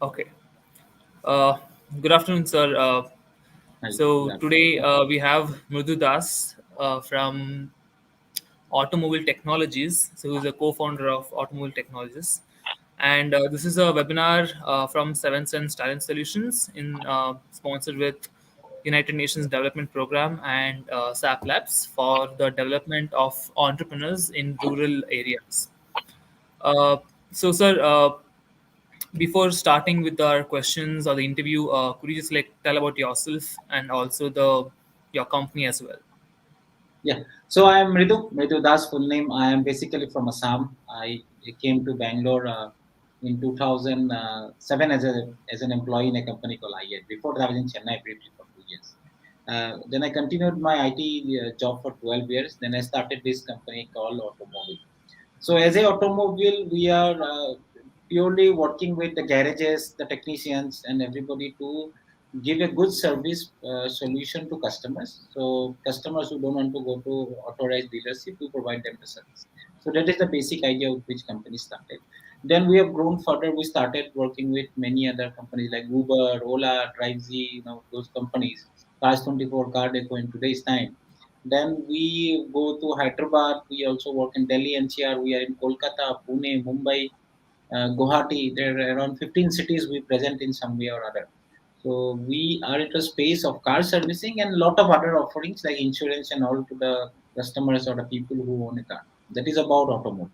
Okay. Uh, Good afternoon, sir. Hi, So good today we have Mridu Das from Automobile Technologies. So he's a co-founder of Automobile Technologies, and this is a webinar from Seven Sense Talent Solutions, in sponsored with United Nations Development Program and SAP Labs for the development of entrepreneurs in rural areas. Uh, sir, before starting with our questions or the interview, could you just like tell about yourself and also the your company as well? Yeah. So I am Mridu Das, full name. I am basically from Assam. I came to Bangalore in 2007 as an employee in a company called IET. Before that, I was in Chennai briefly for 2 years. Then I continued my IT job for 12 years. Then I started this company called Automobile. So as a automobile, we are purely working with the garages, the technicians, and everybody to give a good service solution to customers. So customers who don't want to go to authorized dealership, we provide them the service. So that is the basic idea with which company started. Then we have grown further. We started working with many other companies like Uber, Ola, DriveZ, those companies. Cars 24, Car Deco in today's time. Then we go to Hyderabad. We also work in Delhi NCR. We are in Kolkata, Pune, Mumbai, Guwahati. There are around 15 cities we present in some way or other. So we are into a space of car servicing and a lot of other offerings like insurance and all to the customers or the people who own a car. That is about automotive.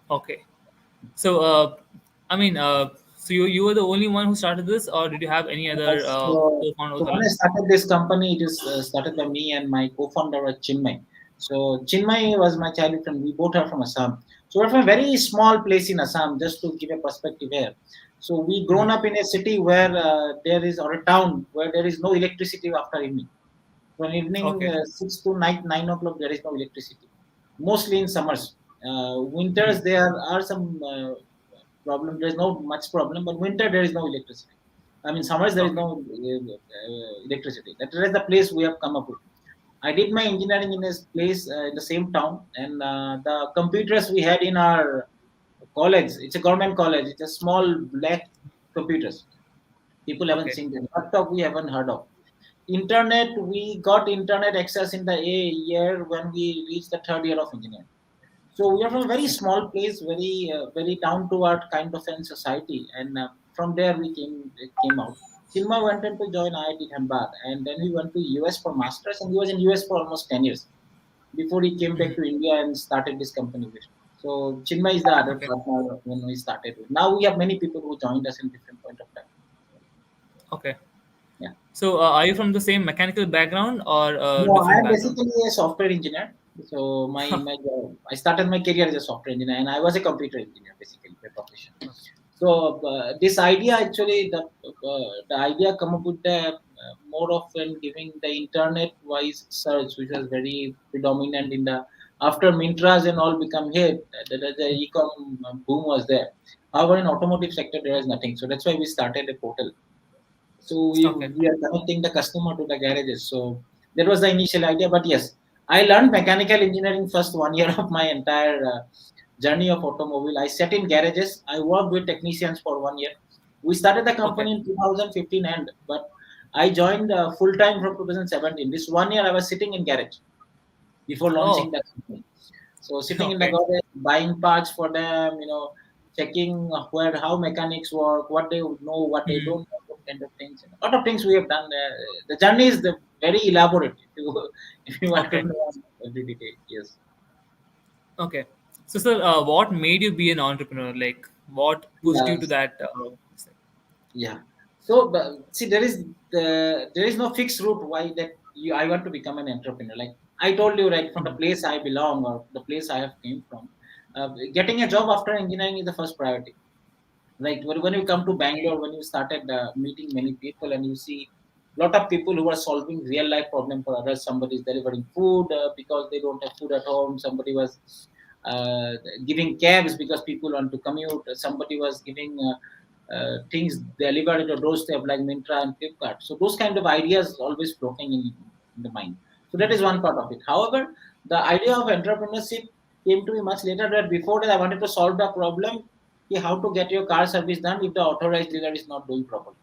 Okay. So I mean, so you were the only one who started this, or did you have any other So co-founders when I along? started this company, it is started by me and my co-founder was Chinmay. So Chinmay was my childhood friend. We both are from Assam. So we're from a very small place in Assam, just to give a perspective here. So we grown Mhm. up in a city where there is, or a town where there is no electricity after evening. From evening Okay. 6 to 9 o'clock, there is no electricity. Mostly in summers. Mhm. Winters there are some problem. There is no much problem, but winter there is no electricity. I mean, summers there is Okay. no electricity. That is the place we have come up with. I did my engineering in this place in the same town, and the computers we had in our college. It's a government college. It's a small black computers. People haven't Okay. seen them. Laptop we haven't heard of. Internet, we got internet access in the year when we reached the third year of engineering. So we are from a very small place, very down to earth kind of an society, and from there we came out. Chinma wanted to join IIT Dhanbad, and then he went to US for masters, and he was in US for almost 10 years before he came back Mhm. to India and started this company with me. So Chinma is the other Okay. partner when we started with. Now we have many people who joined us in different point of time. Okay. Yeah. So are you from the same mechanical background or No, I different am background? basically a software engineer. So I started my career as a software engineer, and I was a computer engineer basically by profession. So this idea actually, the idea come up with the more often giving the internet wise search, which was very predominant in the after Mintras and all become hit. The e-com boom was there. However, in automotive sector there is nothing. So that's why we started a portal. So Okay. we are connecting the customer to the garages. So that was the initial idea. But yes, I learned mechanical engineering first 1 year of my entire journey of automobile. I sat in garages. I worked with technicians for 1 year. We started the Okay. company in 2015 end, but I joined full time from 2017. This 1 year I was sitting in garage before launching Oh. the company. So sitting in the Okay. garage, buying parts for them, checking where how mechanics work, what they would know, what they Mhm. don't know, those kind of things. A lot of things we have done. The journey is very elaborate if you if you want to Okay. know every detail. Yes. Okay. So, sir, what made you be an entrepreneur? Like, what pushed you to Yes. that? Yeah. So see, there is no fixed route why that I want to become an entrepreneur. Like I told you, right from the Mhm. place I belong or the place I have came from, getting a job after engineering is the first priority. Right when you come to Bangalore, when you started meeting many people and you see a lot of people who are solving real life problem for others. Somebody is delivering food because they don't have food at home. Somebody was uh, giving cabs because people want to commute. Somebody was giving things delivered to your doorstep like Mintra and Flipkart. So those kind of ideas always floating in the mind. So that is one part of it. However, the idea of entrepreneurship came to me much later. That before that I wanted to solve the problem how to get your car service done if the authorized dealer is not doing properly.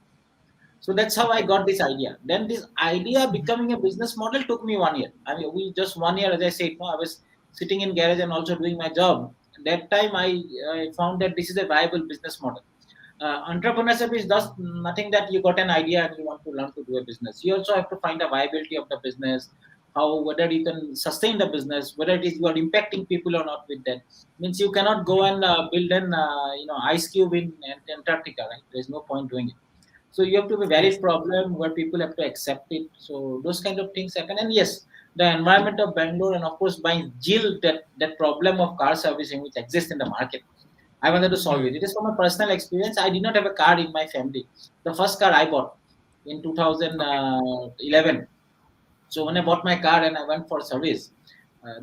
So that's how I Okay. got this idea. Then this idea Mhm. becoming a business model took me 1 year. I mean, we just 1 year, as I said, no, I was sitting in garage and also doing my job. That time I found that this is a viable business model. Entrepreneurship is just nothing that you got an idea and you want to learn to do a business. You also have to find the viability of the business, how whether you can sustain the business, whether it is you are impacting people or not with that. Means you cannot go and build an ice cube in Antarctica, right? There's no point doing it. So you have to be Yes. valid problem where people have to accept it. So those kind of things happen. And yes, the environment of Bangalore and of course buying Jill, that problem of car servicing which exists in the market. I wanted to solve Hmm. it. It is from a personal experience. I did not have a car in my family. The first car I bought in Okay. 2011. So when I bought my car and I went for service,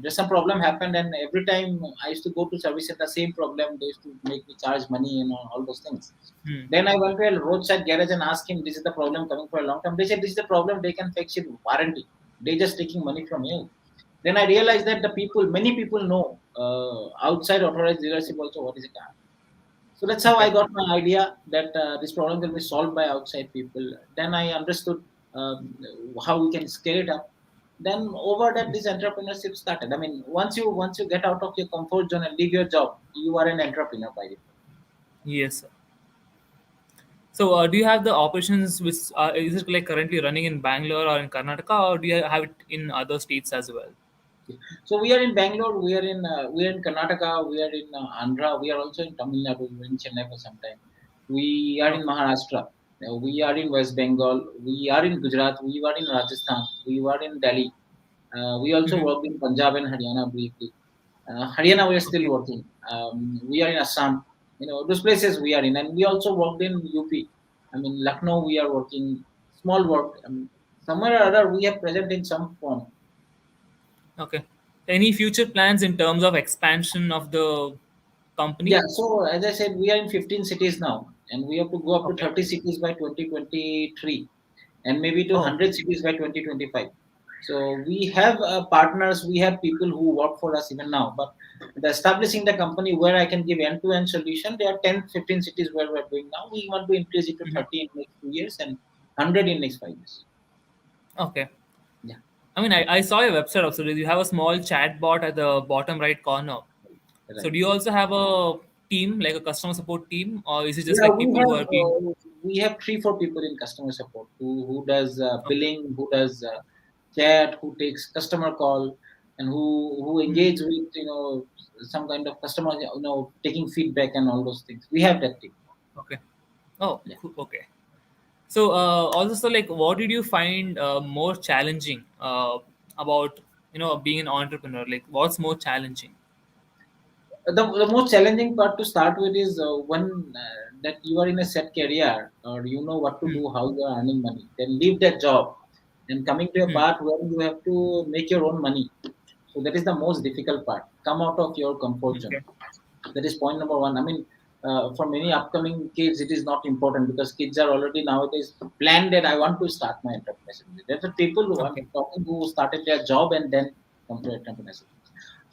there's some problem happened, and every time I used to go to service at the same problem, they used to make me charge money, all those things. Hmm. Then I went to a roadside garage and asked him, "This is the problem coming for a long time." They said, "This is the problem. They can fix it with warranty. They just taking money from you." Then I realized that many people know outside authorized dealership also what is a car. So that's how I Okay. got my idea that this problem will be solved by outside people. Then I understood how we can scale it up. Then over that, this entrepreneurship started. I mean, once you get out of your comfort zone and leave your job, you are an entrepreneur by default. Yes, sir. So, do you have the operations which is it like currently running in Bangalore or in Karnataka, or do you have it in other states as well? So we are in Bangalore, we are in Karnataka, we are in Andhra, we are also in Tamil Nadu, we are in Chennai for some time. We are in Okay. Maharashtra, we are in West Bengal, we are in Gujarat, we are in Rajasthan, we are in Delhi. We also Hmm. worked in Punjab and Haryana briefly. Haryana we are still Okay. working. We are in Assam. Those places we are in, and we also worked in UP. I mean Lucknow. We are working small work. I mean, somewhere or other we are present in some form. Okay. Any future plans in terms of expansion of the Yeah, company? so as I said, we are in 15 cities now, and we have to go up to Okay. 30 cities by 2023, and maybe to Oh. 100 cities by 2025. So we have partners, we have people who work for us even now, but the establishing the company where I can give end-to-end solution, there are 10, 15 cities where we're doing now. We want to increase it to Mhm. 30 in next 2 years and 100 in next 5 years. Okay. Yeah, I mean, I saw your website also. You have a small chat bot at the bottom right corner. So, right. do you also have a team, like a customer support team, or is it just Yeah, like people who are being we have 3, 4 people in customer support who does okay? billing, who does chat, who takes customer call, and who Hmm. engage with some kind of customer taking feedback and all those things. We have that team. Okay. Oh, Yeah. okay. So, also, like, what did you find more challenging about being an entrepreneur? Like, what's more challenging? The most challenging part to start with is when that you are in a set career or you know what to Hmm. do, how you are earning money, then leave that job and coming to a Hmm. part where you have to make your own money. So that is the most difficult part. Come out of your comfort zone. Okay. That is point number one. I mean, for many upcoming kids, it is not important because kids are already nowadays planned that I want to start my entrepreneurship. There are people who I'm Okay. talking who started their job and then come to entrepreneurship.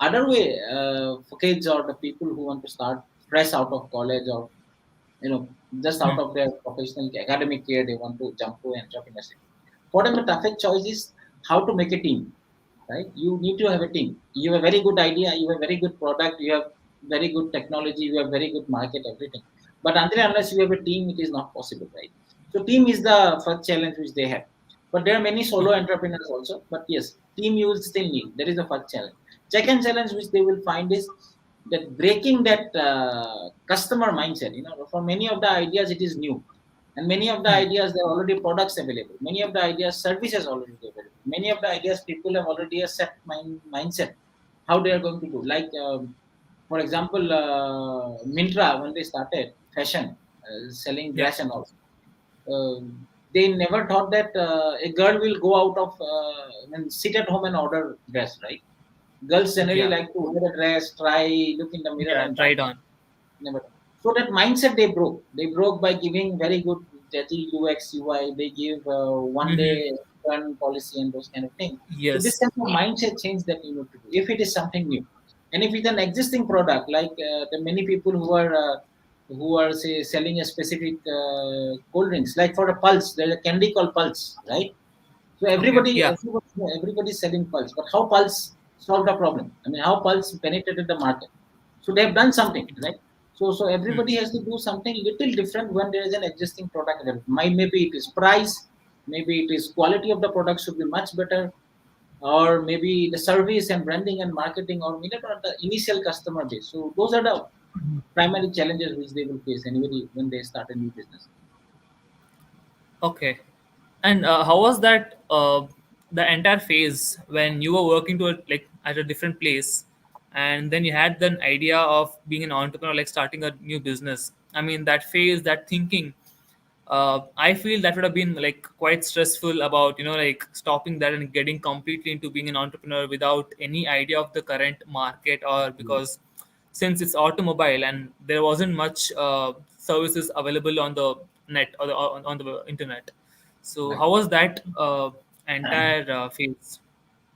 Other way, for kids or the people who want to start fresh out of college or just out Hmm. of their professional academic career, they want to jump to entrepreneurship. For them, the toughest choice is how to make a team, right? You need to have a team. You have a very good idea, you have a very good product, you have very good technology, you have very good market, everything. But until and unless you have a team, it is not possible, right? So team is the first challenge which they have. But there are many solo Okay. entrepreneurs also. But yes, team you will still need. That is the first challenge. Second challenge which they will find is that breaking that customer mindset. For many of the ideas it is new, and many of the Hmm. ideas there are already products available. Many of the ideas services already available. Many of the ideas people have already a set mindset how they are going to do. Like for example, Mintra when they started fashion, selling Yeah. dress and all. Uh, they never thought that a girl will go out of sit at home and order dress, right? Girls generally Yeah. like to wear a dress, try, look in the mirror Yeah. and buy. Right on. Never. So that mindset they broke. They broke by giving very good dirty UX, UI. They give one Hmm. day return policy and those kind of things. So this Yes. kind of mindset change that you need to do if it is something new. And if it's an existing product, like the many people who are who are say selling a specific cold drinks. Like for a Pulse, there's a candy called Pulse, right? So Okay. Yeah. everybody's selling Pulse, but how Pulse solved the problem? I mean, how Pulse penetrated the market? So they have done something, right? So Hmm. everybody has to do something little different when there is an existing product available. Maybe it is price, maybe it is quality of the product should be much better, or maybe the service and branding and marketing, or maybe not the initial customer base. So those are the primary challenges which they will face anybody when they start a new business. Okay. And how was that the entire phase when you were working to like at a different place, and then you had the idea of being an entrepreneur, like starting a new business? I mean, that phase, that thinking, I feel that would have been like quite stressful about like stopping that and getting completely into being an entrepreneur without any idea of the current market, or Mm. because since it's automobile and there wasn't much services available on the net or on the internet. So Right. how was that entire phase?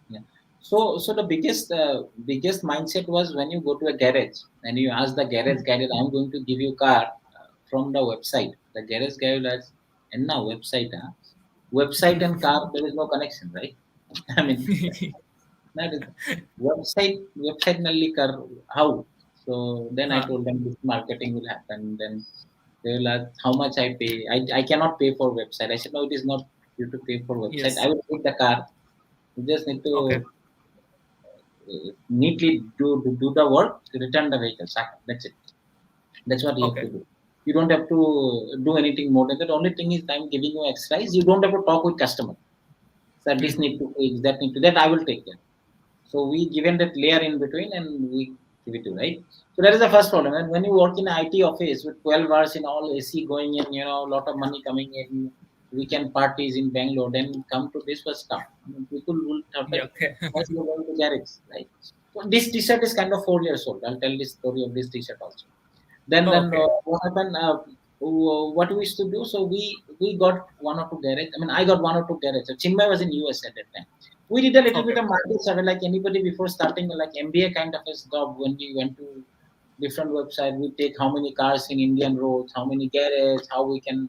Yeah. So the biggest mindset was when you go to a garage and you ask the garage guy that I'm going to give you car from the website. The garage guy will ask, and now website, huh? Website and car there is no connection, right? I mean that is website nalli car how? So then I Huh. told them this marketing will happen. Then they will ask how much I pay. I cannot pay for website. I said no, it is not you to pay for website. I Yes. will take the car. You just need to Okay. neatly do the work, return the vehicle. That's it. That's what you have to Okay. do. You don't have to do anything more than that. The only thing is I'm giving you extra is you don't have to talk with customer. So this Hmm. need to fix, that need to that I will take care. So we given that layer in between and we give it to, right. So that is the first problem. And when you work in an IT office with 12 hours in all AC going in, a lot of money coming in, weekend parties in Bangalore, then come to this was tough. I mean, people will have that Yeah. Okay. why you going to garage, right? So this T-shirt is kind of 4 years old. I'll tell this story of this T-shirt also. Oh, Then okay. what happened? What we used to do? So we got one or two garage. I mean, I got one or two garage. So Chinmay was in US at that time. We did a little bit Okay. of market survey, like anybody before starting like MBA kind of a job. When we went to different website, we take how many cars in Indian roads, how many garage, how we can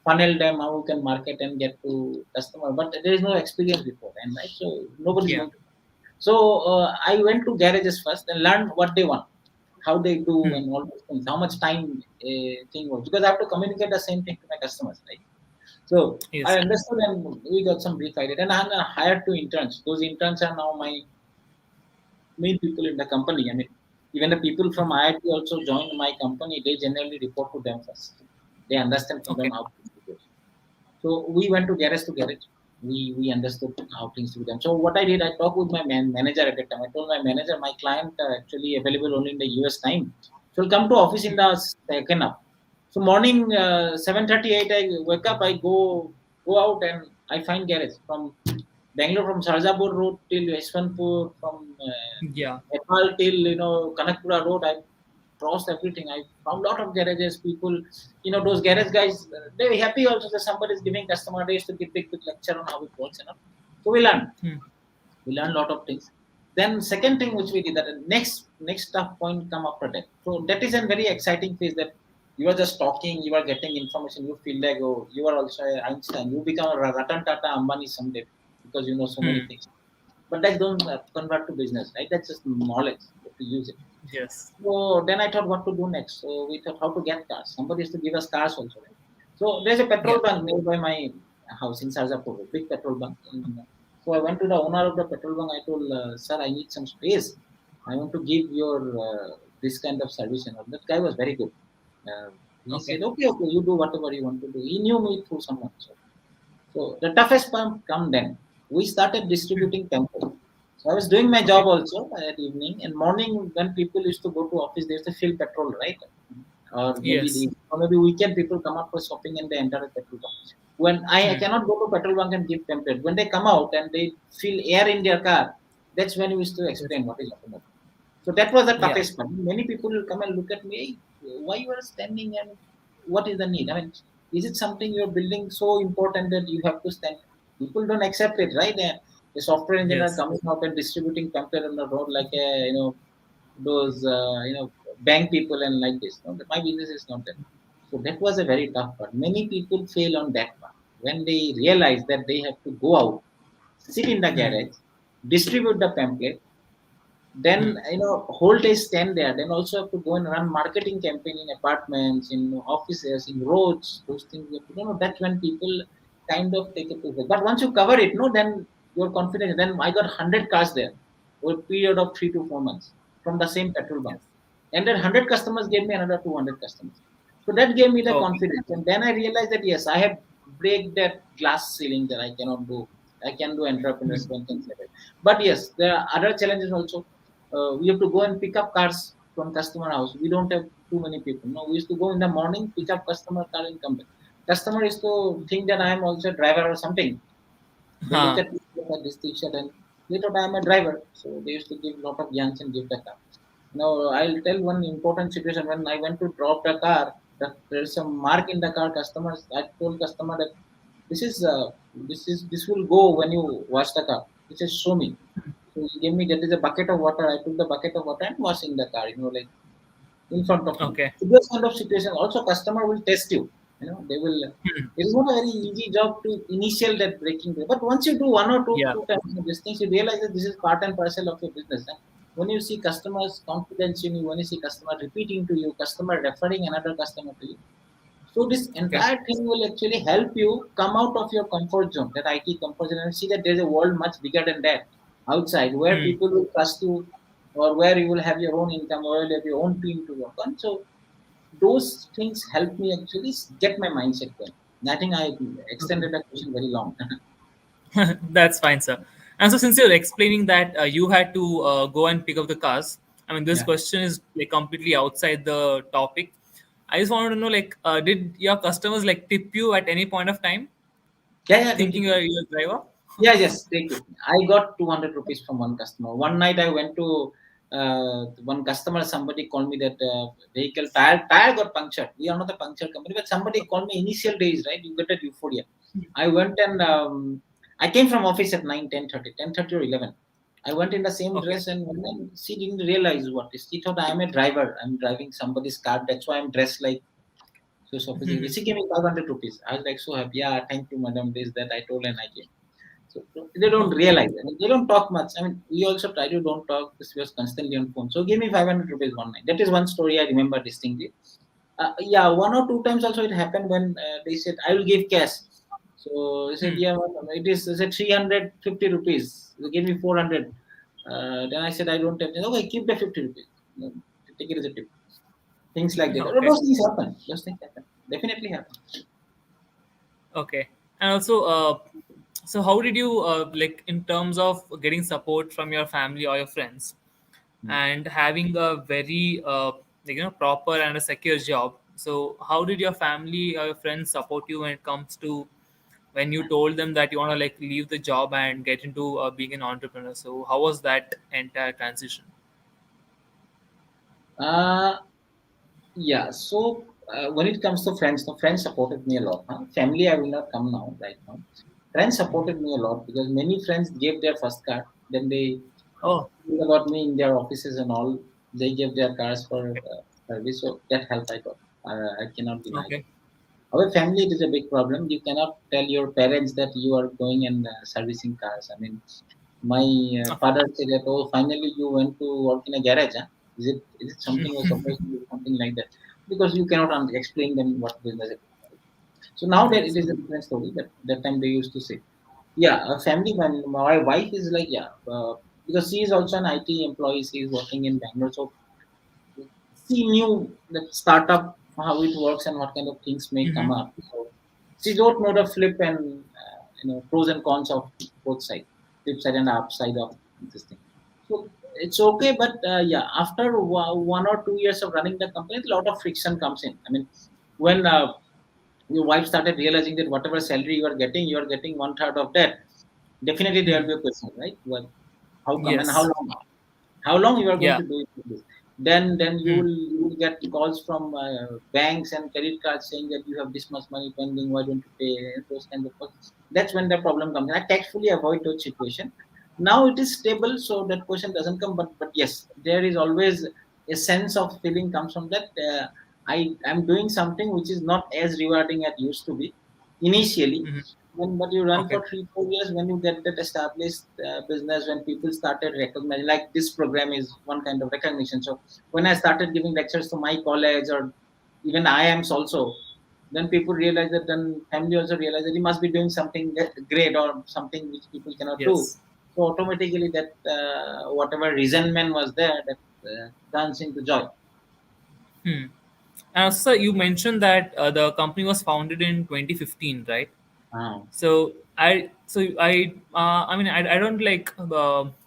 funnel them, how we can market and get to customer. But there is no experience before, and right, so nobody's Yeah. going to. So I went to garages first and learned what they want, how they do, Hmm. and all those things. How much time a thing was, because I have to communicate the same thing to my customers, right? So I Yes. understood, and we got some brief idea. And I hired two interns. Those interns are now my main people in the company. I mean, even the people from IIT also joined my company. They generally report to them first. They understand from them Okay. how things go. So we went to garage to garage. We understood how things to be done. So what I did, I talked with my manager at the time. I told my manager, my client actually available only in the US time. So he'll come to office in the second up. So morning 7:38, I wake up, I go out and I find garage from Bangalore, from Sarjapur Road till Yeshwanthpur, from Yeah. Nepal till Kanakpura Road. I crossed everything. I found a lot of garages. People, those garage guys, they're happy also that somebody is giving customer days to give big lecture on how it works. So we learned. Hmm. We learned a lot of things. Then second thing which we did, that next tough point come after that. So that is a very exciting phase, that you are just talking, you are getting information, you feel like, oh, you are also a Einstein, you become a Ratan Tata Ambani someday because you know so many Hmm. things. But that don't convert to business, right? That's just knowledge. You have to use it. Yes. So then I thought what to do next. So we thought how to get cars. Somebody has to give us cars also, right? So there's a Yeah. petrol bunk nearby my house in Sarjapur, big petrol bunk. So I went to the owner of the petrol bunk. I told, sir, I need some space. I want to give your this kind of service. And all. That guy was very good. He Okay. said, okay, you do whatever you want to do. He knew me through someone. So the toughest part come then. We started distributing tempo. So I was doing my job Okay. also at evening and morning when people used to go to office, they used to fill petrol, right? Or maybe Yes. or maybe weekend people come up for shopping and they enter a petrol pump. When I Hmm. cannot go to petrol bunk and give template. When they come out and they feel air in their car, that's when we used to Yes. explain what is automotive. So that was the Yeah. toughest part. Many people will come and look at me, "Hey, why you are standing and what is the need? I mean, is it something you're building so important that you have to stand? People don't accept it, right? The software engineer Yes. coming out and distributing pamphlet on the road like those bank people and like this. No, my business is not that. So that was a very tough part. Many people fail on that part when they realize that they have to go out, sit in the Hmm. garage, distribute the pamphlet, then Hmm. whole day stand there, then also have to go and run marketing campaign in apartments, in offices, in roads, those things you have to, that's when people kind of take it to the, but once you cover it, no, then you're confident. Then I got 100 cars there over a period of 3 to 4 months from the same petrol bunk, Yes. and that 100 customers gave me another 200 customers. So that gave me the Okay. confidence, and then I realized that yes, I have break that glass ceiling that I cannot do. I can do entrepreneurs Hmm. and things like that. But yes, there are other challenges also. We have to go and pick up cars from customer house. We don't have too many people. No, we used to go in the morning, pick up customer car and come back. Customer is to think that I am also a driver or something. They look Huh. at me, look at this t-shirt, and they thought I am a driver. So they used to give a lot of yarns and give the car. Now I'll tell one important situation. When I went to drop the car, there's a mark in the car. Customers, I told customer that this will go when you wash the car. He says, show me. So he gave me that is a bucket of water. I took the bucket of water and washing the car, like in front of him. Okay. So this kind of situation, also customer will test you. They will. Hmm. It is not a very easy job to initial that breaking. But once you do one or two, Yeah. two times of these things, you realize that this is part and parcel of your business. And when you see customers confidence in you, when you see customer repeating to you, customer referring another customer to you, so this Okay. entire thing will actually help you come out of your comfort zone, that IT comfort zone, and see that there's a world much bigger than that outside, where Hmm. people will trust you, or where you will have your own income, or you'll have your own team to work on. So those things help me actually get my mindset going. I think I Okay. extended the question very long. That's fine, sir. And so, since you're explaining that you had to go and pick up the cars, I mean, this Yeah, question is like completely outside the topic. I just wanted to know, like, did your customers like tip you at any point of time, yeah, yeah. They thinking keep you're a driver? Yeah, yes, take it. I got 200 rupees from one customer. One night I went to one customer. Somebody called me that vehicle tire got punctured. We are not a puncture company, but somebody called me initial days, right? You get that euphoria. I went and I came from office at 9, 10:30, 10:30 or 11. I went in the same Okay. dress, and then she didn't realize what is. She thought I am a driver. I'm driving somebody's car. That's why I'm dressed like so sophisticated. Hmm. She gave me 500 rupees. I was like so happy. Yeah, thank you, madam. This, that. I told, and I came. So they don't Okay. realize. I mean, they don't talk much. I mean, we also try to don't talk because we was constantly on phone. So give me 500 rupees one night. That is one story I remember distinctly. Yeah, one or two times also it happened when they said I will give cash. So they said, Hmm. yeah, well, it is. They said 350 rupees. They gave me 400. Then I said I don't have. Okay, keep the 50 rupees. No, take it as a tip. Things like that. Okay. Those things happen. Those things happen. Definitely happen. Okay. And also, so how did you like in terms of getting support from your family or your friends, Hmm. and having a very like, proper and a secure job? So how did your family or your friends support you when it comes to when you told them that you want to like leave the job and get into being an entrepreneur? So how was that entire transition? Uh, Yeah, so when it comes to friends, the friends supported me a lot. Huh? Family, I will not come now, right now. Friends supported me a lot because many friends gave their first car. Then they Oh, got me in their offices and all. They gave their cars for okay. service, so that help I got. I cannot deny that. Okay. Our family, it is a big problem. You cannot tell your parents that you are going and servicing cars. I mean, my father said that, oh, finally you went to work in a garage. Huh? Is it something you're supposed to do, something like that? Because you cannot explain them what business it is. So now that it Yes. is a different story. But that time they used to say, yeah, a family. When my wife is like, yeah, because she is also an IT employee. She is working in Bangalore, so she knew that startup how it works and what kind of things may come Hmm. up. So she don't know the flip and pros and cons of both sides, flip side and upside of this thing. So it's okay, but yeah, after 1 or 2 years of running the company, a lot of friction comes in. I mean, when your wife started realizing that whatever salary you are getting one third of that. Definitely, there will Hmm. be a question, right? Well, how come and how Yes. long? How long you are going Yeah. to do it like this? Then Hmm. you will get calls from banks and credit cards saying that you have this much money pending, why don't you pay, and those kind of calls. That's when the problem comes. I tactfully avoid those situation. Now it is stable, so that question doesn't come. But yes, there is always a sense of feeling comes from that. I am doing something which is not as rewarding as used to be initially. Hmm. But you run Okay. for 3 4 years, when you get that established business, when people started recognizing, like this program is one kind of recognition. So when I started giving lectures to my college or even IIMs also, then people realize that, then family also realize that he must be doing something great or something which people cannot do. Yes. So automatically that whatever resentment was there, that turns into joy. Hmm. And also, you mentioned that the company was founded in 2015, right? Ah. I mean, I don't like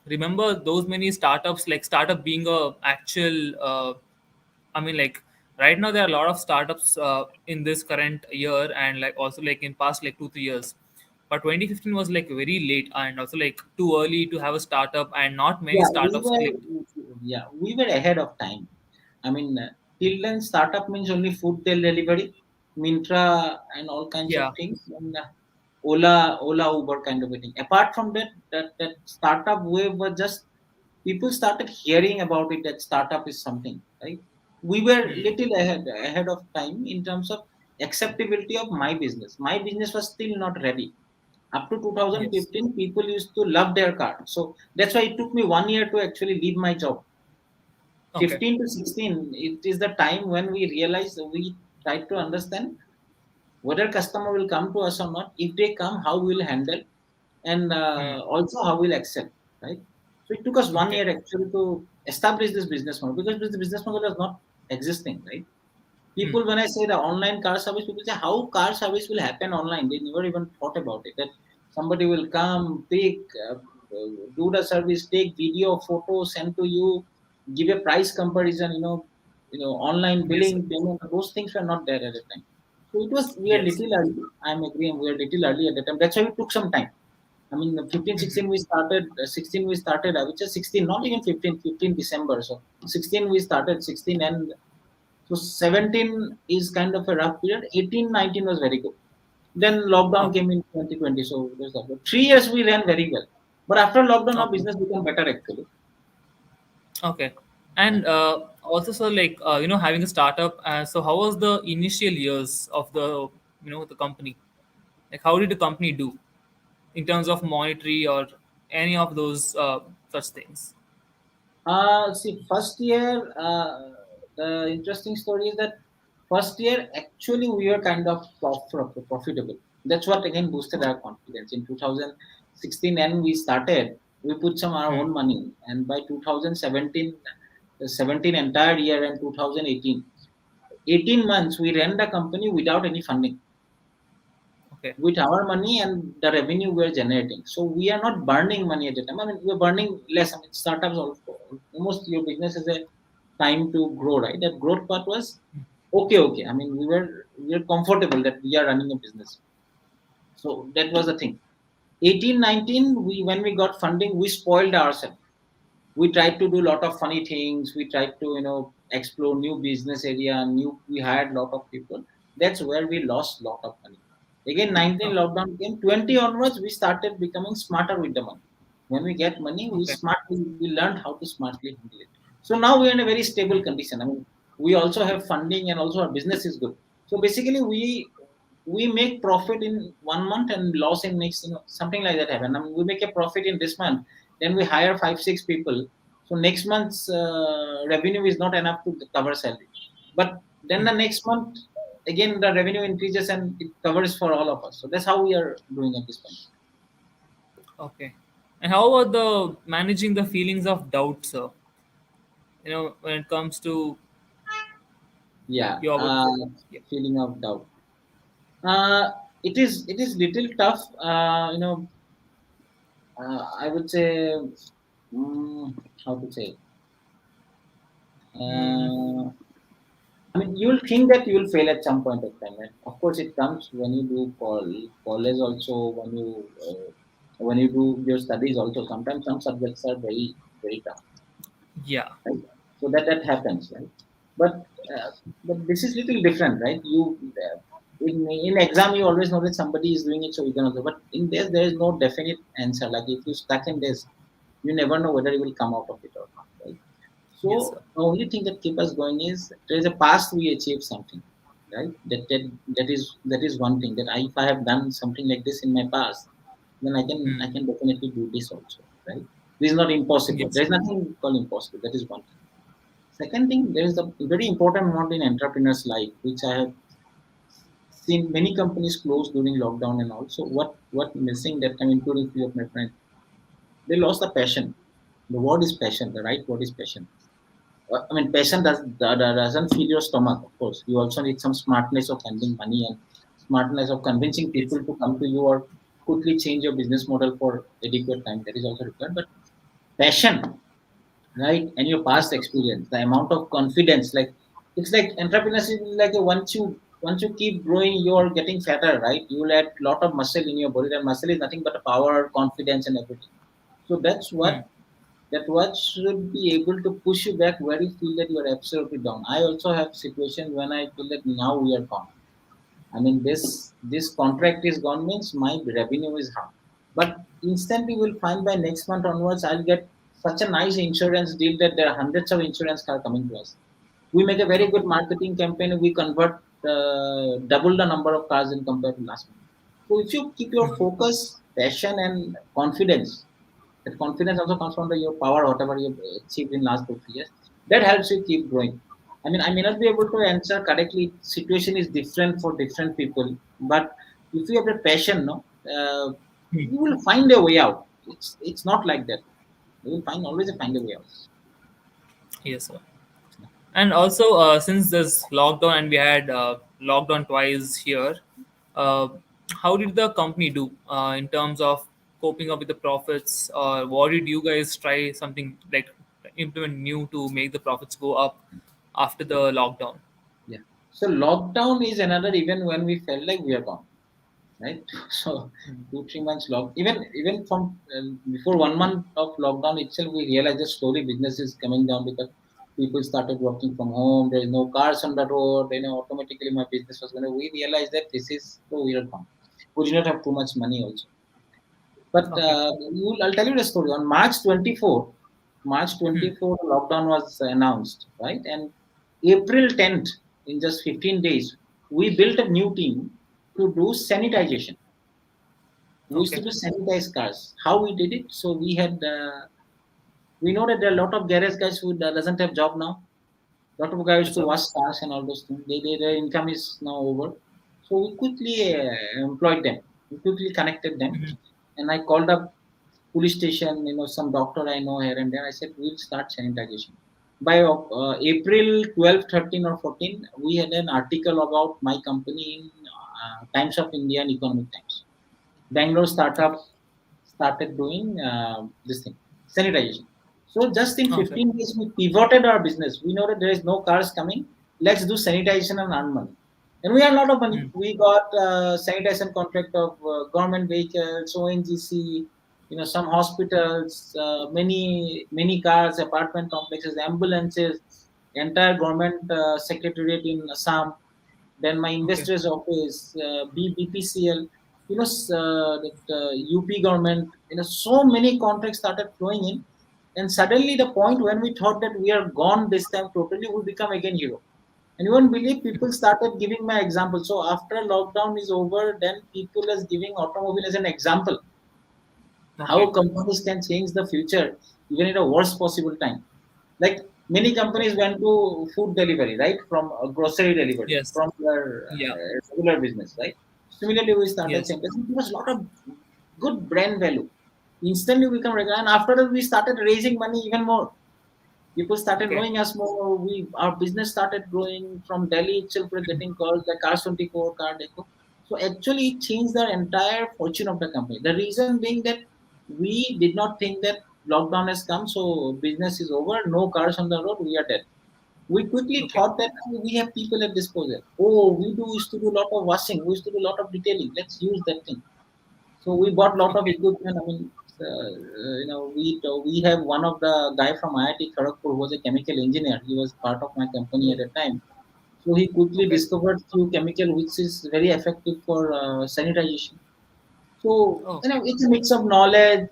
remember those many startups, like startup being a actual. I mean, like right now there are a lot of startups in this current year, and like also like in past like 2 3 years. But 2015 was like very late, and also like too early to have a startup, and not many Yeah, startups clicked. we were ahead of time. I mean, till then, startup means only food delivery, Mintra, and all kinds of Yeah. things, and Ola, Uber kind of a thing. Apart from that, that startup wave was just people started hearing about it, that startup is something, right? We were Hmm. little ahead of time in terms of acceptability of my business. My business was still not ready. Up to Yes. 2015, people used to love their car. So that's why it took me 1 year to actually leave my job. Okay. 15 to 16, it is the time when we realize, we try to understand whether customer will come to us or not. If they come, how we'll handle, and Hmm. also how we'll accept, right? So it took us one Okay. year actually to establish this business model, because this business model was not existing, right? Hmm. People, when I say the online car service, people say how car service will happen online. They never even thought about it, that somebody will come, pick, do the service, take video, photo, send to you, give a price comparison, online Yes, sir. billing, payment. Those things were not there at the time. So it was, we are Yes. little early. I'm agreeing, we are little early at the time. That's why it took some time. I mean, 15, Hmm. 16 we started, 16 we started, I would say 16, not even 15, 15 December. So 16 we started, 16, and so 17 is kind of a rough period. 18, 19 was very good. Then lockdown Okay. came in 2020. So there's that. But 3 years we ran very well. But after lockdown, our Okay. business became better actually. Okay. Yeah. And also, so like having a startup. So how was the initial years of the company? Like, how did the company do in terms of monetary or any of those such things? See, first year, the interesting story is that first year actually we were kind of profitable. That's what again boosted our confidence. In 2016, and we started, we put some our Hmm. own money, and by 2017, the 17 entire year and 2018, 18 months we ran the company without any funding, Okay. with our money and the revenue we're generating. So we are not burning money at the time. I mean, we're burning less. I mean, startups also, almost your business is a time to grow, right? That growth part was okay, okay. I mean, we were comfortable that we are running a business. So that was the thing. 18, 19, we when we got funding, we spoiled ourselves. We tried to do a lot of funny things. We tried to, explore new business area, we hired a lot of people. That's where we lost a lot of money. Again, 19 Okay. lockdown came, 20 onwards, we started becoming smarter with the money. When we get money, Okay. we learned how to smartly handle it. So now we are in a very stable Hmm. condition. I mean, we also have funding, and also our business is good. So basically, we make profit in 1 month and loss in next, something like that happen. I mean, we make a profit in this month, then we hire 5 6 people, so next month's revenue is not enough to cover salary. But then the Hmm. next month, again, the revenue increases and it covers for all of us. So that's how we are doing at this point. Okay. And how about the managing the feelings of doubt, sir? When it comes to Yeah, your yeah. feeling of doubt. Uh, it is little tough. I would say, how to say. Hmm. Uh, I mean, you'll think that you'll fail at some point of time, right? Of course, it comes when you do college also, when you do your studies also. Sometimes some subjects are very very tough, Yeah. right? So that happens, right? But uh, but this is little different, right? In exam you always know that somebody is doing it, so you can also. But in this there is no definite answer. Like if you stuck in this, you never know whether you will come out of it or not, right? Yes, So sir. the only thing that keep us going is there is a past we achieved something, right? That is one thing that if I have done something like this in my past, then I Hmm. can definitely do this also, right? This is not impossible. Yes. There is nothing called impossible. That is one thing. Second thing, there is a very important one in entrepreneurs' life, which I have seen many companies close during lockdown and also what missing that time, including few of my friends, they lost the passion. The word is passion. The right word is passion. I mean, passion doesn't fill your stomach. Of course, you also need some smartness of handling money and smartness of convincing Yes. people to come to you or quickly change your business model for adequate time. That is also required. But passion, right, and your Yes, past sir. experience, the amount of confidence, like it's like entrepreneurship is like once you keep growing, you're getting fatter, right? You will add lot of muscle in your body. That muscle is nothing but power, confidence, and everything. So that's Hmm. what should be able to push you back where you feel that you are absolutely down. I also have situations when I feel that now we are gone. I mean, this contract is gone means my revenue is half. But instantly we'll find by next month onwards, I'll get such a nice insurance deal that there are hundreds of insurance car coming to us. We make a very good Okay. marketing campaign. We convert double the number of cars in compared to last month. So if you keep your Hmm. focus, passion, and confidence, that confidence also comes from your power, whatever you achieved in last 2 3 years. That helps you keep growing. I mean, I may not be able to answer correctly. Situation is different for different people, but if you have a passion, no, Hmm. you will find a way out. It's not like that. You will find a way out. Yes, sir. And also, since there's lockdown and we had lockdown twice here, uh, how did the company do in terms of coping up with the profits? Or what did you guys try something like implement new to make the profits go up after the lockdown? Yeah. So lockdown is another event when we felt like we are gone, right? So Hmm. 2 3 months even from before 1 month of lockdown itself, we realized that slowly business is coming down because people started working from home. There is no cars on the road. Automatically my business was going to. We realized that this is so weird now. We did not have too much money also. But Okay. I'll tell you the story. On March Hmm. 24, lockdown was announced, right? And April 10th, in just 15 days, we built a new team to do sanitization. We used to Okay. do sanitize cars. How we did it? So we know that there are a lot of garage guys who doesn't have job now. A lot of guys Yes, to sir. wash cars and all those things. Their income is now over. So we quickly employed them. We quickly connected them, Hmm. and I called up police station. Some doctor I know here and there. I said we'll start sanitization. By April 12, 13 or 14, we had an article about my company in Times of India and Economic Times. Bangalore Okay. startup started doing this thing, sanitization. So just in Okay. 15 days, we pivoted our business. We know that there is no cars coming. Let's do sanitization and earn money. And we had a lot of money. Hmm. We got sanitation contract of government vehicles, ONGC, some hospitals, many cars, apartment complexes, ambulances, entire government secretariat in Assam, then my Okay. investors office, BPCL, that UP government, so many contracts started flowing in. And suddenly the point when we thought that we are gone this time totally, we become again hero. And you won't believe people started giving my example. So after lockdown is over, then people is giving automobile as an example. How Okay. companies can change the future even in a worst possible time. Like many companies went to food delivery, right? From grocery delivery, Yes. from their Yeah. regular business, right? Similarly, we started Yes. saying there was a lot of good brand value. Instantly, we become regular, and after that, we started raising money even more. People started Okay. knowing us more. Our business started growing from Delhi itself. We're getting calls like Car 24, Car Deco. So actually, it changed the entire fortune of the company. The reason being that we did not think that lockdown has come, so business is over, no cars on the road, we are dead. We quickly Okay. thought that we have people at disposal. Oh, we used to do a lot of washing, we used to do a lot of detailing. Let's use that thing. So we bought lot of Okay. equipment. I mean, we have one of the guy from IIT Kharagpur who was a chemical engineer. He was part of my company at Oh, the time. So he quickly okay. discovered few chemical which is very effective for sanitization. So Oh, it's a mix of knowledge,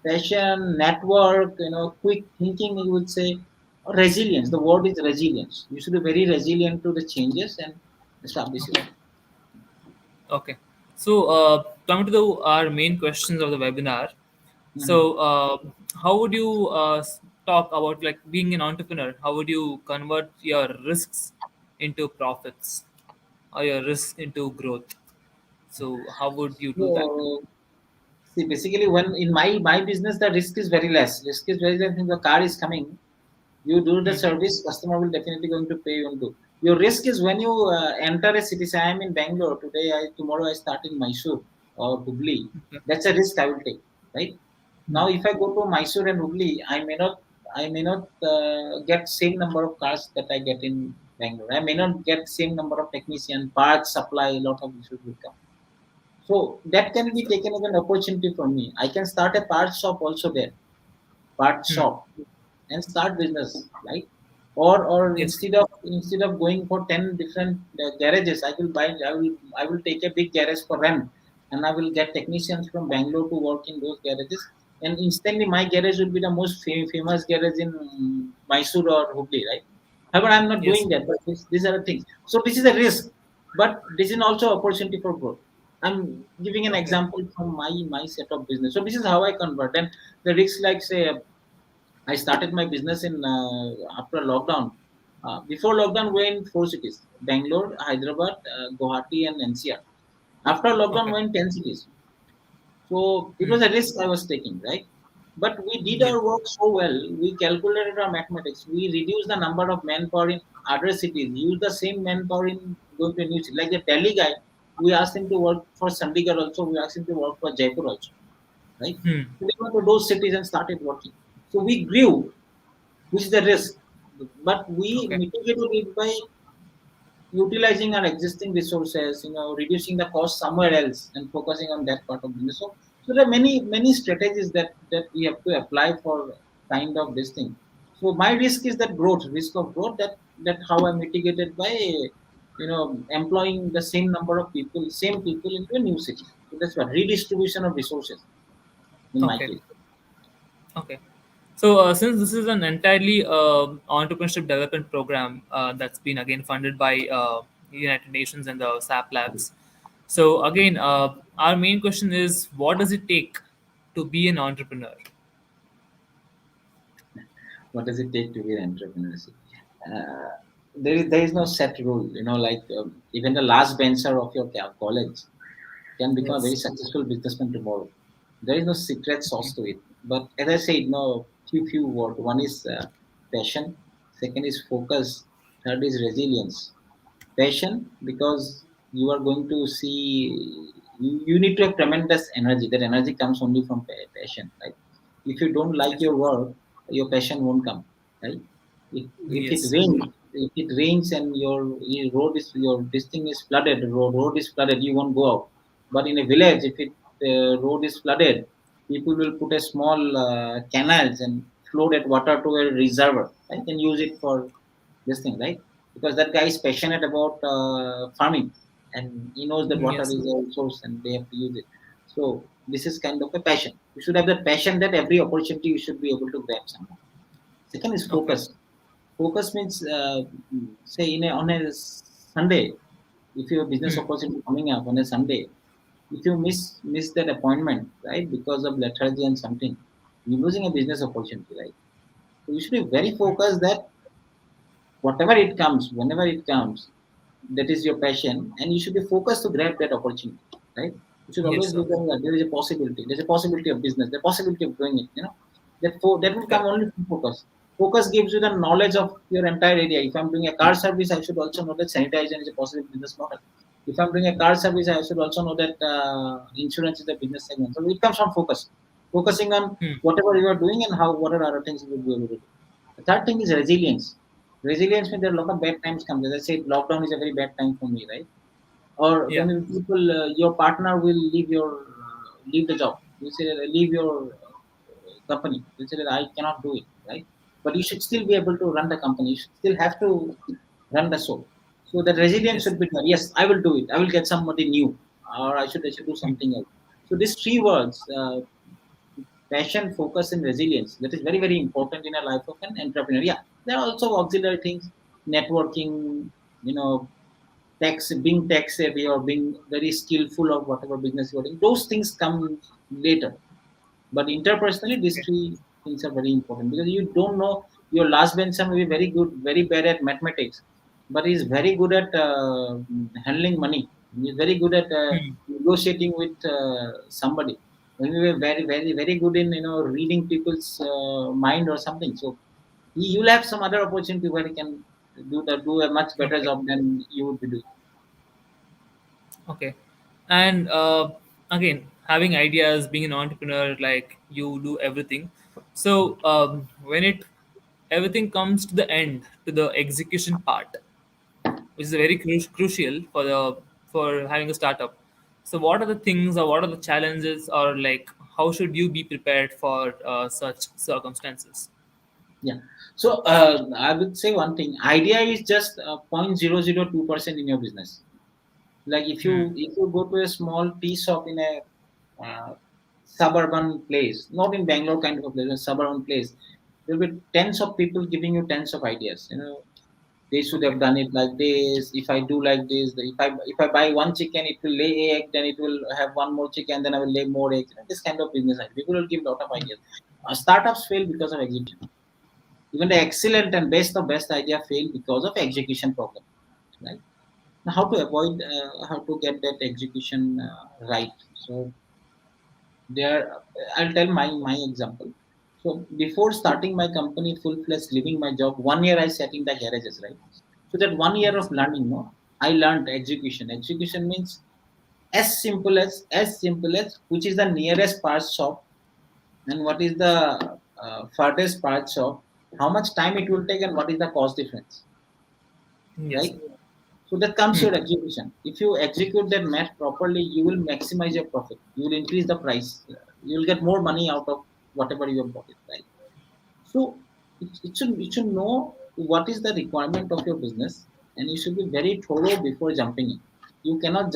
passion, network, quick thinking. You would say. Resilience. The word is resilience. You should be very resilient to the changes and establish yourself. Okay. So, coming to our main questions of the webinar. Mhm. So, how would you talk about like being an entrepreneur? How would you convert your risks into profits or your risks into growth? So, how would you do that? So, see, basically, when in my business, the risk is very less. Risk is very less. When the car is coming, you do the Hmm. service, customer will definitely going to pay you and do. Your risk is when you enter a city. Say, I am in Bangalore today. Tomorrow I start in Mysore or Hubli. Okay. That's a risk I will take, right? Hmm. Now, if I go to Mysore and Hubli, I may not get same number of cars that I get in Bangalore. I may not get same number of technician, parts supply. A lot of issues will come. So that can be taken as an opportunity for me. I can start a parts shop also there, parts Hmm. shop, and start business, right? Or Yes. instead of going for 10 different garages, I will take a big garage for rent, and I will get technicians from Bangalore to work in those garages. And instantly, my garage will be the most famous garage in Mysore or Hubli, right? However, I'm not Yes. doing that, but these are the things. So this is a risk, but this is also opportunity for growth. I'm giving an Okay. example from my set of business. So this is how I convert. And the risk, like say, I started my business in after lockdown. Before lockdown, we're in four cities: Bangalore, Hyderabad, Guwahati, and NCR. After lockdown, Okay. we're in 10 cities. So it Hmm. was a risk I was taking, right? But we did Yeah. our work so well. We calculated our mathematics. We reduced the number of manpower in other cities. Use the same manpower in going to a new city. Like the Delhi guy, we asked him to work for Chandigarh also. We asked him to work for Jaipur also, right? Hmm. So they went to those cities and started working. So we grew, which is the risk. But we Okay. mitigated it by utilizing our existing resources, reducing the cost somewhere else and focusing on that part of business. So there are many strategies that we have to apply for kind of this thing. So my risk is that risk of growth, that how I mitigated by employing the same people into a new city. So that's what redistribution of resources in my Okay. case. Okay. So, since this is an entirely entrepreneurship development program that's been again funded by United Nations and the SAP Labs, so again, our main question is, what does it take to be an entrepreneur? What does it take to be an entrepreneur? Uh, there is no set rule. Like even the last bencher of your college can become a very Yes. successful businessman tomorrow. There is no secret sauce to it. But as I said, no few words. One is passion. Second is focus. Third is resilience. Passion, because you are going to see, you need to have tremendous energy. That energy comes only from passion, right? If you don't like Yes. your work, your passion won't come, right? If it Yes. rains, and your road is your this thing is flooded, road is flooded, you won't go out. But in a village, if it road is flooded, people will put a small canals and flow that water to a reservoir, right, and use it for this thing, right? Because that guy is passionate about farming, and he knows that water Yes. is a resource and they have to use it. So this is kind of a passion. You should have that passion, that every opportunity you should be able to grab somehow. Second is Okay. focus. Focus means, say, on a Sunday, if you have business Hmm. opportunity coming up on a Sunday, if you miss that appointment, right, because of lethargy and something, you're losing a business opportunity, right? So you should be very focused that whatever it comes, whenever it comes, that is your passion, and you should be focused to grab that opportunity, right? You should Yes, always sir. look at that there is a possibility. There's a possibility of business, the possibility of doing it. That will come Correct. only from focus. Focus gives you the knowledge of your entire area. If I'm doing a car service, I should also know that sanitization is a possible business model. If I'm doing a car service, I should also know that insurance is a business segment. So it comes from focus, focusing on Hmm. whatever you are doing and how what are other things you will be able to do. The third thing is resilience. Resilience means there are a lot of bad times come. As I said, lockdown is a very bad time for me, right? Or Yeah. when people, your partner will leave the job. You say that, leave your company. You say that I cannot do it, right? But you should still be able to run the company. You should still have to run the show. So that resilience Yes. should be there. Yes, I will do it. I will get somebody new, or I should do Hmm. something else. So these three words: passion, focus, and resilience. That is very, very important in a life of an entrepreneur. Yeah, there are also auxiliary things, networking, you know, being tech savvy or being very skillful of whatever business you're doing. Those things come later. But interpersonally, these Okay. three things are very important because you don't know your last bencher may be very good, very bad at mathematics, but he's very good at handling money. He's very good at Hmm. negotiating with somebody. When we were very, very, very good in reading people's mind or something. So you'll have some other opportunity where he can do a much better Okay. job than you would be doing. Okay. And again, having ideas, being an entrepreneur, like you do everything. So when it everything comes to the end, to the execution part, which is very crucial for the for having a startup. So what are the things, or what are the challenges, or like how should you be prepared for such circumstances? Yeah. So I would say one thing. Idea is just 0.002% in your business. Like Hmm. if you go to a small tea shop in a suburban place, not in Bangalore kind of a place, a suburban place, there will be tens of people giving you tens of ideas. They should have Okay. done it like this. If I do like this, if I buy one chicken, it will lay egg. Then it will have one more chicken. Then I will lay more eggs. This kind of business idea. People will give a lot of ideas. Startups fail because of execution. Even the excellent and best of best idea fail because of execution problem. Right? Now, how to avoid, how to get that execution right? So there, I'll tell my example. So before starting my company full fledged, leaving my job, 1 year I sat in the garages, right? So that 1 year of Yes. learning, no, I learned execution. Execution means as simple as which is the nearest parts shop and what is the farthest parts shop, how much time it will take and what is the cost difference, Yes. right? So that comes Hmm. your execution. If you execute that math properly, you will maximize your profit. You will increase the price. You will get more money out of whatever you have bought it, right? So it should know what is the requirement of your business, and you should be very thorough before jumping in. You cannot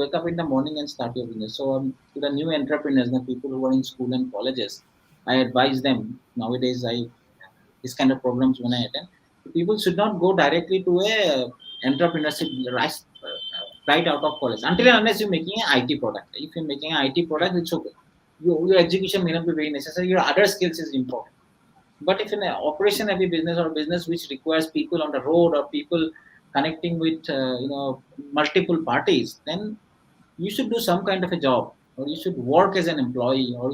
wake up in the morning and start your business. So to the new entrepreneurs, the people who are in school and colleges, I advise them nowadays. I this kind of programs when I attend. People should not go directly to a entrepreneurship right out of college until and unless you're making an IT product. If you're making an IT Okay. product, it's okay. Your education may not be very necessary. Your other skills is important. But if in an operation heavy business or business which requires people on the road or people connecting with multiple parties, then you should do some kind of a job or you should work as an employee or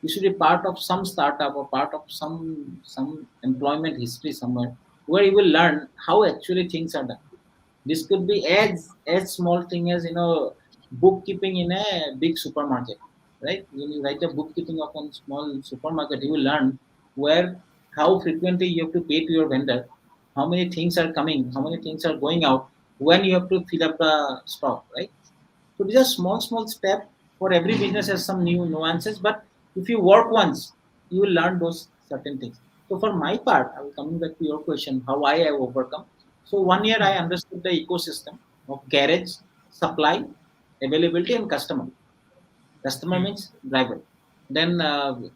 you should be part of some startup or part of some employment history somewhere where you will learn how actually things are done. This could be as small thing as bookkeeping in a big supermarket, right? When you write a bookkeeping of a small supermarket, you will learn where how frequently you have to pay to your vendor, how many things are coming, how many things are going out, when you have to fill up the stock, right? So these are small, small steps. For every business has some new nuances, but if you work once, you will learn those certain things. So for my part, I will coming back to your question, how I have overcome. So 1 year I understood the ecosystem of garage, supply, availability, and customer. Customer Hmm. means driver. Then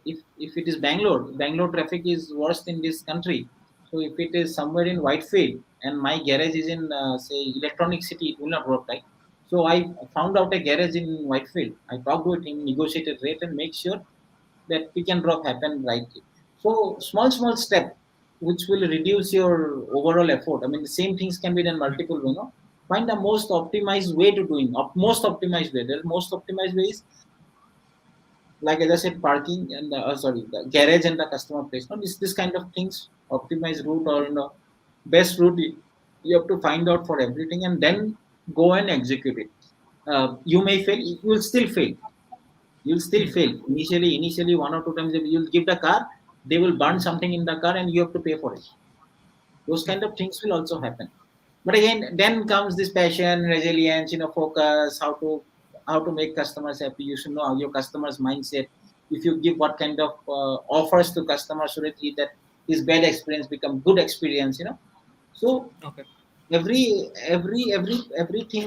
if it is Bangalore, Bangalore traffic is worst in this country. So if it is somewhere in Whitefield and my garage is in say Electronic City, it will not work, right? So I found out a garage in Whitefield. I talked with him, negotiated rate, and make sure that pick and drop happen rightly. So small small step which will reduce your overall effort. I mean the same things can be done multiple way. No, find the most optimized way to doing. Most optimized way. The most optimized way is like as I said, parking and sorry, the garage and the customer place. No, this kind of things, optimize route or best route. You have to find out for everything and then go and execute it. You may fail. You will still fail. You'll still Hmm. fail initially 1 or 2 times. You'll give the car, they will burn something in the car, and you have to pay for it. Those Yeah. kind of things will also happen. But again, then comes this passion, resilience, focus, how to make customers happy. You should know your customers mindset. If you give what kind of offers to customers so that this bad experience become good experience. So Okay. everything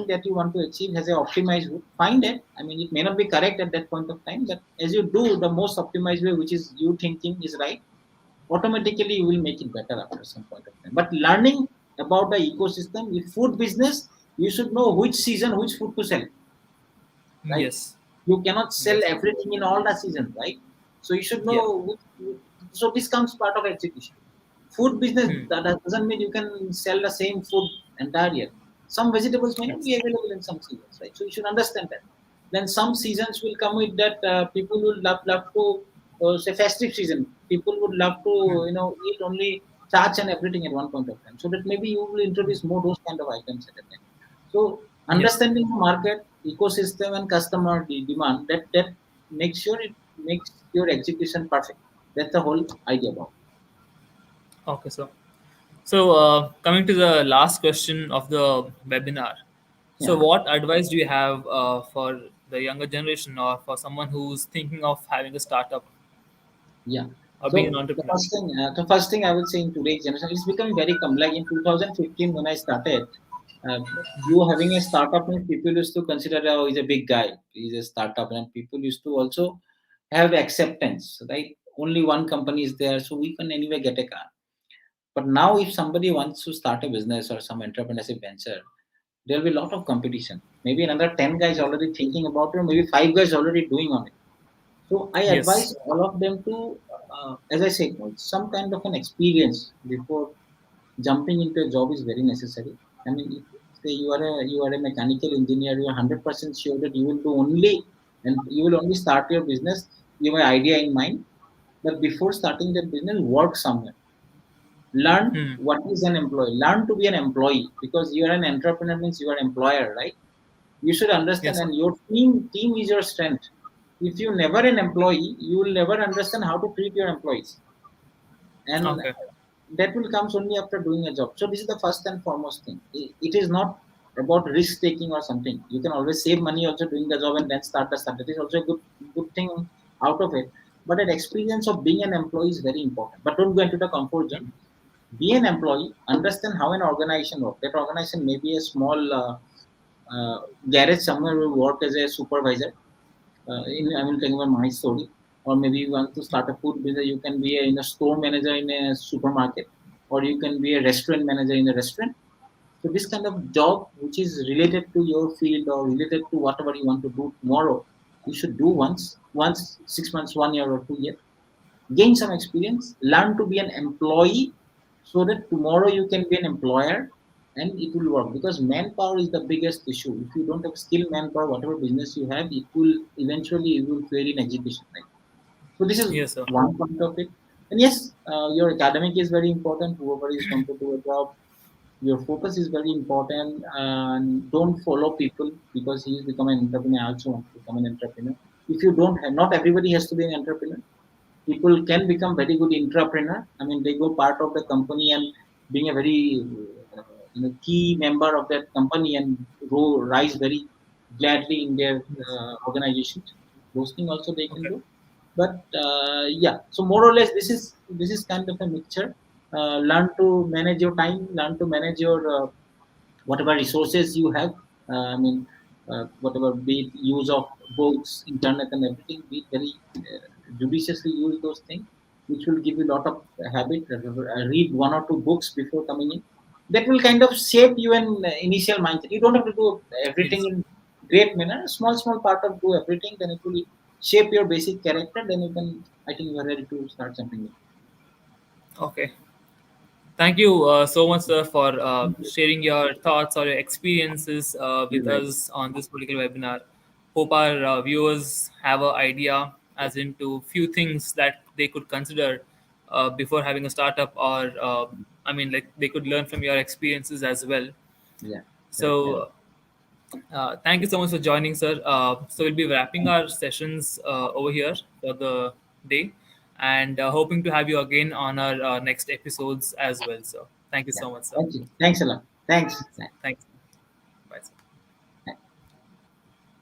that you want to achieve has a optimized route. Find it. I mean, it may not be correct at that point of time, but as you do the most optimized way, which is you thinking is right, automatically you will make it better after some point of time. But learning about the ecosystem, if food business, you should know which season which food to sell, right? Yes. You cannot sell Yes. everything in all the seasons, right? So you should know Yeah. so this comes part of execution. Food business, Hmm. that doesn't mean you can sell the same food entire year. Some vegetables may not be Yes. available in some seasons, right? So you should understand that. Then some seasons will come with that people will love to say festive season. People would love to Hmm. eat only chaats and everything at one point of time. So that maybe you will introduce more those kind of items at a time. So Yes. understanding the market, ecosystem, and customer demand, that makes sure it makes your execution perfect. That's the whole idea about. Okay. So, coming to the last question of the webinar. So, Yeah, what advice do you have for the younger generation or for someone who's thinking of having a startup yeah. or being an So entrepreneur? the first thing I would say in today's generation, it's becoming very common. Like in 2015 when I started, uh, you having a startup means people used to consider, oh, he's a big guy, he's a startup, and people used to also have acceptance, right? Only one company is there, so we can anyway get a car. But now, if somebody wants to start a business or some entrepreneurship venture, there will be a lot of competition. Maybe another 10 guys already thinking about it, or maybe 5 guys already doing on it. So I Yes. advise all of them to, as I said, some kind of an experience before jumping into a job is very necessary. I mean, if say you are a mechanical engineer, you are 100% sure that you will do only and you will only start your business. You have an idea in mind, but before starting that business, work somewhere. Learn Hmm. what is an employee. Learn to be an employee because you are an entrepreneur means you are employer, right? You should understand, Yes. and your team is your strength. If you never an employee, you will never understand how to treat your employees, and Okay. that will comes only after doing a job. So this is the first and foremost thing. It is not about risk taking or something. You can always save money also doing the job and then start the start. That is also a good thing out of it. But an experience of being an employee is very important. But don't go into the comfort zone. Be an employee, understand how an organization works. That organization may be a small garage somewhere will work as a supervisor. I will tell you my story. Or maybe you want to start a food business, you can be a store manager in a supermarket, or you can be a restaurant manager in a restaurant. So this kind of job, which is related to your field or related to whatever you want to do tomorrow, you should do once 6 months, 1 year, or 2 years. Gain some experience, learn to be an employee, so that tomorrow you can be an employer, and it will work. Because manpower is the biggest issue. If you don't have skilled manpower, whatever business you have, it will fail in execution, right? So this is Yes, sir. one point of it. And yes, your academic is very important. Whoever is going to do a job, your focus is very important, and don't follow people because he is become an entrepreneur. I also want to become an entrepreneur. If you don't have, not everybody has to be an entrepreneur. People can become very good entrepreneur. I mean, they go part of the company and being a very key member of that company and rise very gladly in their Yes. organizations. Those things also they can Okay. do. But yeah, so more or less this is kind of a mixture. Learn to manage your time, learn to manage your whatever resources you have. I mean, whatever, be it use of books, internet, and everything, be it very judiciously use those things, which will give you a lot of habit. Read one or two books before coming in. That will kind of shape you an initial mindset. You don't have to do everything Yes. in great manner. Small part of do everything, then it will shape your basic character. Then you can, I think you are ready to start something new. Okay. Thank you so much, sir, for sharing your thoughts or your experiences You're with right. us on this particular webinar. Hope our viewers have an idea as into few things that they could consider before having a startup, or I mean, like they could learn from your experiences as well. Yeah, correct. So, thank you so much for joining, sir. So we'll be wrapping our sessions over here for the day, and hoping to have you again on our next episodes as well. So thank you Yeah, so much, sir. thank you. Thanks a lot. Thanks. Thanks.